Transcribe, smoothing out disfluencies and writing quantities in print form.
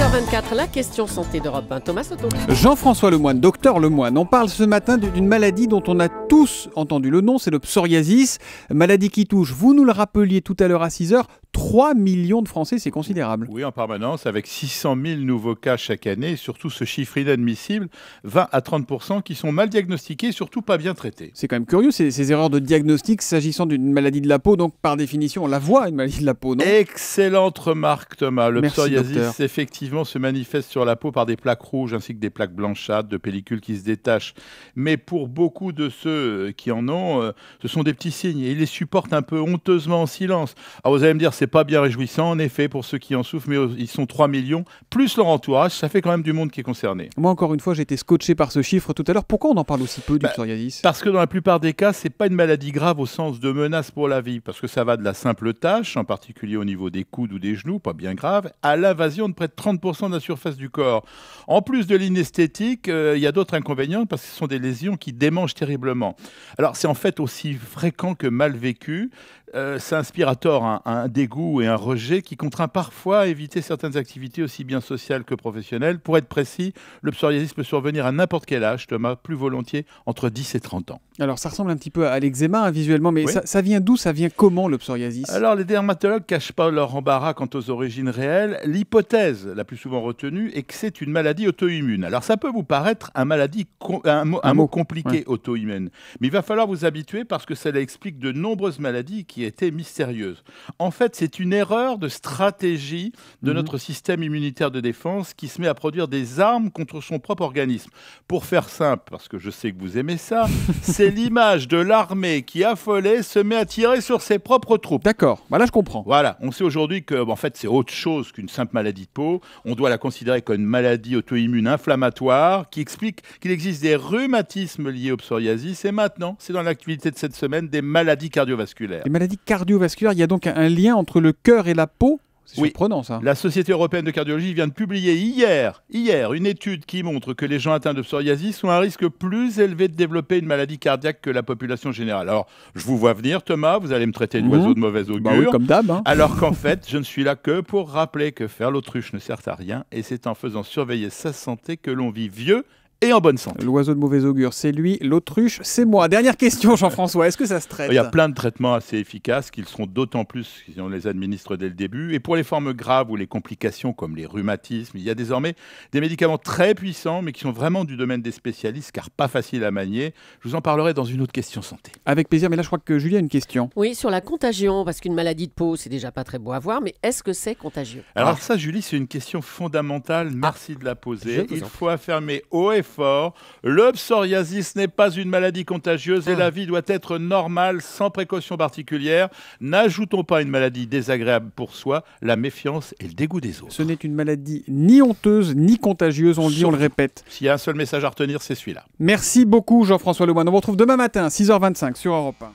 6h24, la question santé d'Europe 1. Thomas Soto. Jean-François Lemoine, docteur Lemoine, on parle ce matin d'une maladie dont on a tous entendu le nom, c'est le psoriasis. Maladie qui touche, vous nous le rappeliez tout à l'heure à 6h, 3 millions de Français, c'est considérable. Oui, en permanence, avec 600 000 nouveaux cas chaque année, et surtout ce chiffre inadmissible, 20 à 30% qui sont mal diagnostiqués et surtout pas bien traités. C'est quand même curieux, ces erreurs de diagnostic s'agissant d'une maladie de la peau, donc par définition, on la voit, une maladie de la peau, non? Excellente remarque, Thomas. Le Merci, psoriasis, docteur. effectivement, se manifeste sur la peau par des plaques rouges ainsi que des plaques blanchâtres, de pellicules qui se détachent. Mais pour beaucoup de ceux qui en ont, ce sont des petits signes et ils les supportent un peu honteusement en silence. Alors vous allez me dire, c'est pas bien réjouissant, en effet, pour ceux qui en souffrent, mais ils sont 3 millions, plus leur entourage, ça fait quand même du monde qui est concerné. Moi, encore une fois, j'ai été scotché par ce chiffre tout à l'heure. Pourquoi on en parle aussi peu du psoriasis? Parce que dans la plupart des cas, c'est pas une maladie grave au sens de menace pour la vie, parce que ça va de la simple tache, en particulier au niveau des coudes ou des genoux, pas bien grave, à l'invasion de près de 30% de la surface du corps. En plus de l'inesthétique, il y a d'autres inconvénients, parce que ce sont des lésions qui démangent terriblement. Alors c'est en fait aussi fréquent que mal vécu. Ça inspire à tort un dégoût et un rejet qui contraint parfois à éviter certaines activités aussi bien sociales que professionnelles. Pour être précis, le psoriasis peut survenir à n'importe quel âge, Thomas, plus volontiers entre 10 et 30 ans. Alors, ça ressemble un petit peu à l'eczéma visuellement, mais Oui. ça vient d'où? Ça vient comment, le psoriasis? Alors, les dermatologues ne cachent pas leur embarras quant aux origines réelles. L'hypothèse la plus souvent retenue est que c'est une maladie auto-immune. Alors, ça peut vous paraître un mot compliqué, ouais. auto-immune. Mais il va falloir vous habituer parce que ça explique de nombreuses maladies qui étaient mystérieuses. En fait, c'est une erreur de stratégie de notre système immunitaire de défense qui se met à produire des armes contre son propre organisme. Pour faire simple, parce que je sais que vous aimez ça, c'est l'image de l'armée qui, affolée, se met à tirer sur ses propres troupes. D'accord, là je comprends. Voilà, on sait aujourd'hui que en fait, c'est autre chose qu'une simple maladie de peau. On doit la considérer comme une maladie auto-immune inflammatoire qui explique qu'il existe des rhumatismes liés au psoriasis. Et maintenant, c'est dans l'activité de cette semaine, des maladies cardiovasculaires. Les maladies cardiovasculaires, il y a donc un lien entre le cœur et la peau? C'est Oui. surprenant ça. La Société européenne de cardiologie vient de publier hier une étude qui montre que les gens atteints de psoriasis ont un risque plus élevé de développer une maladie cardiaque que la population générale. Alors, je vous vois venir, Thomas, vous allez me traiter d'oiseau de mauvais augure. Bah oui, comme d'hab. Hein. Alors qu'en fait, je ne suis là que pour rappeler que faire l'autruche ne sert à rien et c'est en faisant surveiller sa santé que l'on vit vieux et en bonne santé. L'oiseau de mauvais augure, c'est lui. L'autruche, c'est moi. Dernière question, Jean-François. Est-ce que ça se traite? Il y a plein de traitements assez efficaces qu'ils seront d'autant plus si on les administre dès le début. Et pour les formes graves ou les complications comme les rhumatismes, il y a désormais des médicaments très puissants mais qui sont vraiment du domaine des spécialistes car pas faciles à manier. Je vous en parlerai dans une autre question santé. Avec plaisir, mais là je crois que Julie a une question. Oui, sur la contagion, parce qu'une maladie de peau, c'est déjà pas très beau à voir, mais est-ce que c'est contagieux? Alors ça, Julie, c'est une question fondamentale. Merci de la poser. Je vous en Il faut affirmer haut et fort, le psoriasis n'est pas une maladie contagieuse et la vie doit être normale, sans précaution particulière. N'ajoutons pas une maladie désagréable pour soi, la méfiance et le dégoût des autres. Ce n'est une maladie ni honteuse ni contagieuse, on le dit, on le répète. S'il y a un seul message à retenir, c'est celui-là. Merci beaucoup Jean-François Lemoine. On vous retrouve demain matin, 6h25 sur Europe 1.